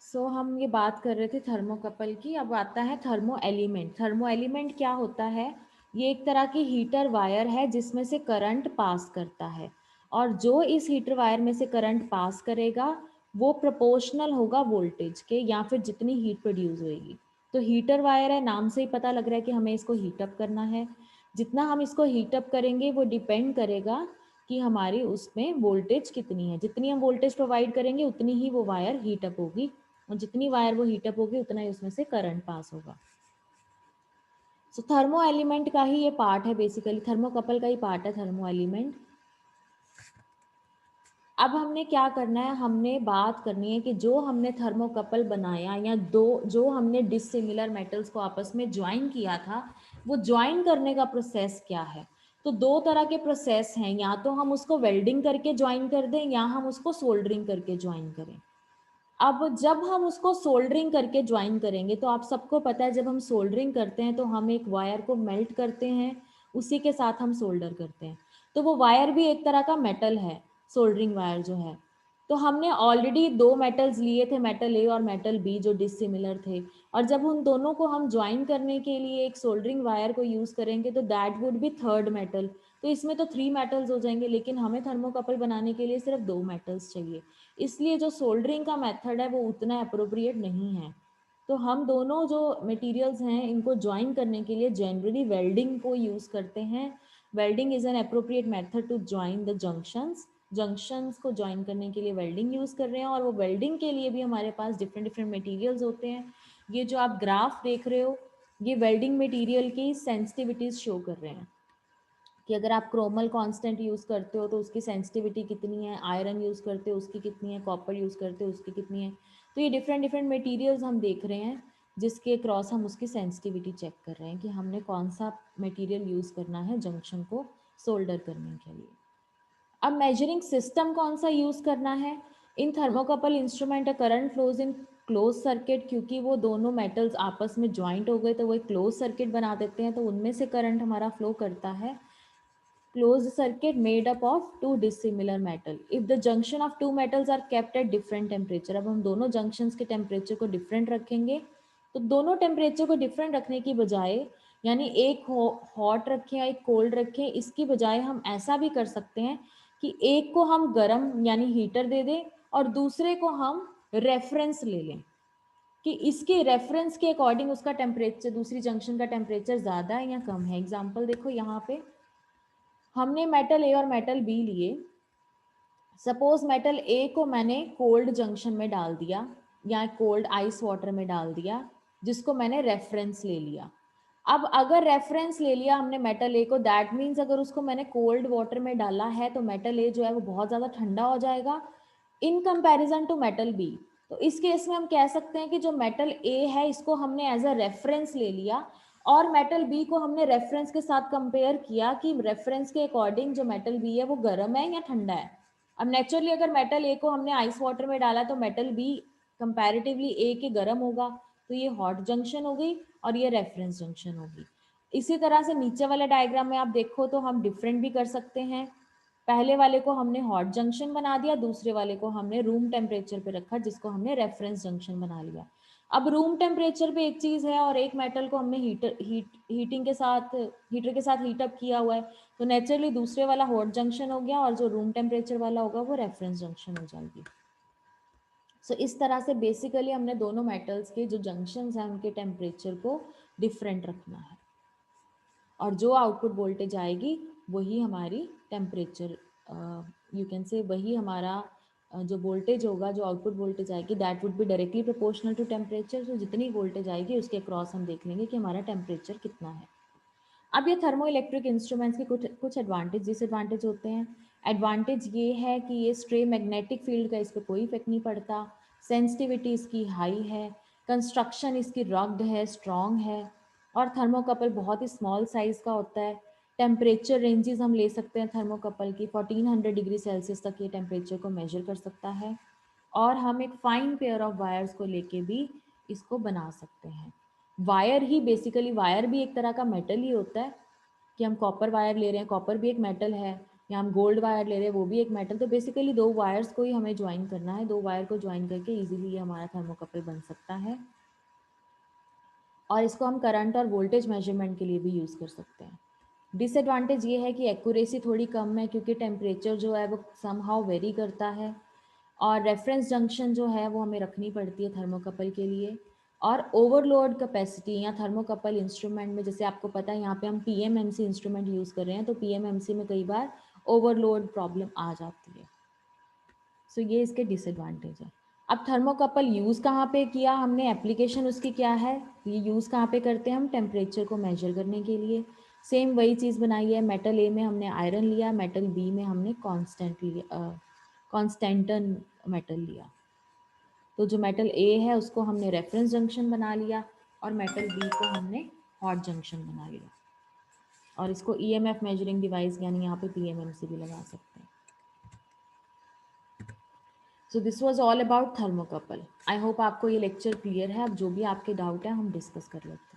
हम ये बात कर रहे थे थर्मोकपल की। अब आता है थर्मो एलिमेंट। थर्मो एलिमेंट क्या होता है? ये एक तरह की हीटर वायर है जिसमें से करंट पास करता है, और जो इस हीटर वायर में से करंट पास करेगा वो प्रोपोर्शनल होगा वोल्टेज के, या फिर जितनी हीट प्रोड्यूस होगी। तो हीटर वायर है, नाम से ही पता लग रहा है कि हमें इसको हीटअप करना है। जितना हम इसको हीटअप करेंगे वो डिपेंड करेगा कि हमारी उसमें वोल्टेज कितनी है। जितनी हम वोल्टेज प्रोवाइड करेंगे उतनी ही वो वायर हीटअप होगी, और जितनी वायर वो हीटअप होगी उतना ही उसमें से करंट पास होगा। सो थर्मो एलिमेंट का ही ये पार्ट है, बेसिकली थर्मोकपल का ही पार्ट है थर्मो एलिमेंट। अब हमने क्या करना है, हमने बात करनी है कि जो हमने थर्मोकपल बनाया या दो जो हमने डिसिमिलर मेटल्स को आपस में ज्वाइन किया था, वो ज्वाइन करने का प्रोसेस क्या है। तो दो तरह के प्रोसेस हैं, या तो हम उसको वेल्डिंग करके ज्वाइन कर दें या हम उसको सोल्डरिंग करके ज्वाइन करें। अब जब हम उसको सोल्डरिंग करके ज्वाइन करेंगे तो आप सबको पता है, जब हम सोल्डरिंग करते हैं तो हम एक वायर को मेल्ट करते हैं, उसी के साथ हम सोल्डर करते हैं। तो वो वायर भी एक तरह का मेटल है, सोल्डरिंग वायर जो है। तो हमने ऑलरेडी दो मेटल्स लिए थे, मेटल ए और मेटल बी, जो डिसिमिलर थे, और जब उन दोनों को हम ज्वाइन करने के लिए एक सोल्डरिंग वायर को यूज करेंगे तो that would B third metal. तो इसमें तो थ्री मेटल्स हो जाएंगे, लेकिन हमें थर्मोकपल बनाने के लिए सिर्फ दो मेटल्स चाहिए। इसलिए जो सोल्डरिंग का मेथड है वो उतना अप्रोप्रिएट नहीं है। तो हम दोनों जो मटेरियल्स हैं इनको ज्वाइन करने के लिए जनरली वेल्डिंग को यूज़ करते हैं। Welding is an appropriate method to join the junctions. Junctions को ज्वाइन करने के लिए वेल्डिंग यूज़ कर रहे हैं, और वो वेल्डिंग के लिए भी हमारे पास डिफरेंट डिफरेंट मटेरियल्स होते हैं। ये जो आप ग्राफ देख रहे हो, ये वेल्डिंग मटेरियल की सेंसिटिविटीज़ शो कर रहे हैं कि अगर आप क्रोमल कांस्टेंट यूज़ करते हो तो उसकी सेंसिटिविटी कितनी है, आयरन यूज़ करते हो उसकी कितनी है, कॉपर यूज़ करते हो उसकी कितनी है। तो ये डिफरेंट डिफरेंट मटेरियल्स हम देख रहे हैं जिसके क्रॉस हम उसकी सेंसिटिविटी चेक कर रहे हैं कि हमने कौन सा मटेरियल यूज़ करना है जंक्शन को सोल्डर करने के लिए। अब मेजरिंग सिस्टम कौन सा यूज़ करना है? In thermocouple instrument current flows in close circuit, क्योंकि वो दोनों मेटल्स आपस में ज्वाइंट हो गए तो वो एक क्लोज सर्किट बना देते हैं, तो उनमें से करंट हमारा फ्लो करता है। Closed circuit made up of two dissimilar metal. If the junction of two metals are kept at different temperature, अब हम दोनों junctions के temperature को different रखेंगे, तो दोनों temperature को different रखने की बजाय, यानी एक hot रखें या एक cold रखें, इसकी बजाय हम ऐसा भी कर सकते हैं कि एक को हम गर्म यानी हीटर दे दें और दूसरे को हम रेफरेंस ले लें कि इसके रेफरेंस के अकॉर्डिंग उसका टेम्परेचर, दूसरी जंक्शन का टेम्परेचर ज़्यादा है या कम है। एग्जाम्पल देखो यहाँ पे हमने मेटल ए और मेटल बी लिए। सपोज मेटल ए को मैंने कोल्ड जंक्शन में डाल दिया या कोल्ड आइस वाटर में डाल दिया, जिसको मैंने रेफरेंस ले लिया। अब अगर रेफरेंस ले लिया हमने मेटल ए को, दैट मीन्स अगर उसको मैंने कोल्ड वाटर में डाला है तो मेटल ए जो है वो बहुत ज़्यादा ठंडा हो जाएगा in comparison to metal B. तो इस केस में हम कह सकते हैं कि जो मेटल ए है इसको हमने एज अ रेफरेंस ले लिया, और मेटल बी को हमने रेफरेंस के साथ कंपेयर किया कि रेफरेंस के अकॉर्डिंग जो मेटल बी है वो गर्म है या ठंडा है। अब नेचुरली अगर मेटल ए को हमने आइस वाटर में डाला तो मेटल बी कंपैरेटिवली ए के गर्म होगा, तो ये हॉट जंक्शन हो गई और ये रेफरेंस जंक्शन होगी। इसी तरह से नीचे वाले डायग्राम में आप देखो तो हम डिफरेंट भी कर सकते हैं। पहले वाले को हमने हॉट जंक्शन बना दिया, दूसरे वाले को हमने रूम टेम्परेचर पे रखा जिसको हमने रेफरेंस जंक्शन बना लिया। अब रूम टेम्परेचर पे एक चीज़ है और एक मेटल को हमने हीटिंग के साथ, हीटर के साथ हीटअप किया हुआ है, तो नेचुरली दूसरे वाला हॉट जंक्शन हो गया और जो रूम टेम्परेचर वाला होगा वो रेफरेंस जंक्शन हो जाएगी। सो इस तरह से बेसिकली हमने दोनों मेटल्स के जो जंक्शंस हैं उनके टेम्परेचर को डिफरेंट रखना है, और जो आउटपुट वोल्टेज आएगी वही हमारी टेम्परेचर, यू कैन से वही हमारा जो वोल्टेज होगा, जो आउटपुट वोल्टेज आएगी that would be directly proportional to temperature. तो जितनी वोल्टेज आएगी उसके क्रॉस हम देख लेंगे कि हमारा टेम्परेचर कितना है। अब ये थर्मो इलेक्ट्रिक इंस्ट्रूमेंट्स के कुछ कुछ एडवांटेज डिसएडवांटेज होते हैं। एडवांटेज ये है कि ये स्ट्रे मैग्नेटिक फील्ड का इस पर कोई इफेक्ट नहीं पड़ता, सेंसिटिविटी इसकी हाई है, कंस्ट्रक्शन इसकी रग्ड है, स्ट्रॉन्ग है, और थर्मोकपल बहुत ही स्मॉल साइज का होता है। टेम्परेचर रेंजेस हम ले सकते हैं थर्मोकपल की 1400 डिग्री सेल्सियस तक ये टेम्परेचर को मेजर कर सकता है, और हम एक फाइन पेयर ऑफ वायर्स को लेके भी इसको बना सकते हैं। वायर ही बेसिकली, वायर भी एक तरह का मेटल ही होता है कि हम कॉपर वायर ले रहे हैं, कॉपर भी एक मेटल है, या हम गोल्ड वायर ले रहे हैं, वो भी एक मेटल। तो बेसिकली 2 वायर्स को ही हमें ज्वाइन करना है, 2 वायर को ज्वाइन करके इजीली ये हमारा थर्मोकपल बन सकता है। और इसको हम करंट और वोल्टेज मेजरमेंट के लिए भी यूज़ कर सकते हैं। डिसएडवांटेज ये है कि एक्यूरेसी थोड़ी कम है, क्योंकि टेम्परेचर जो है वो समहाउ वेरी करता है, और रेफरेंस जंक्शन जो है वो हमें रखनी पड़ती है थर्मोकपल के लिए। और ओवरलोड कैपेसिटी या थर्मोकपल इंस्ट्रूमेंट में, जैसे आपको पता है यहाँ पे हम पीएमएमसी इंस्ट्रूमेंट यूज़ कर रहे हैं, तो पीएमएमसी में कई बार ओवरलोड प्रॉब्लम आ जाती है। सो ये इसके डिसएडवांटेज है। अब थर्मोकपल यूज़ कहाँ पे किया हमने, एप्लीकेशन उसकी क्या है, ये यूज़ कहाँ पे करते हैं हम, टेम्परेचर को मेजर करने के लिए। सेम वही चीज़ बनाई है, मेटल ए में हमने आयरन लिया, मेटल बी में हमने कॉन्स्टेंटन मेटल लिया। तो जो मेटल ए है उसको हमने रेफरेंस जंक्शन बना लिया, और मेटल बी को हमने हॉट जंक्शन बना लिया, और इसको ईएमएफ मेजरिंग डिवाइस यानी यहाँ पे पीएमएमसी भी लगा सकते हैं। So this was all about thermocouple. I hope आपको ये लेक्चर क्लियर है। अब जो भी आपके डाउट है हम डिस्कस कर लेते हैं।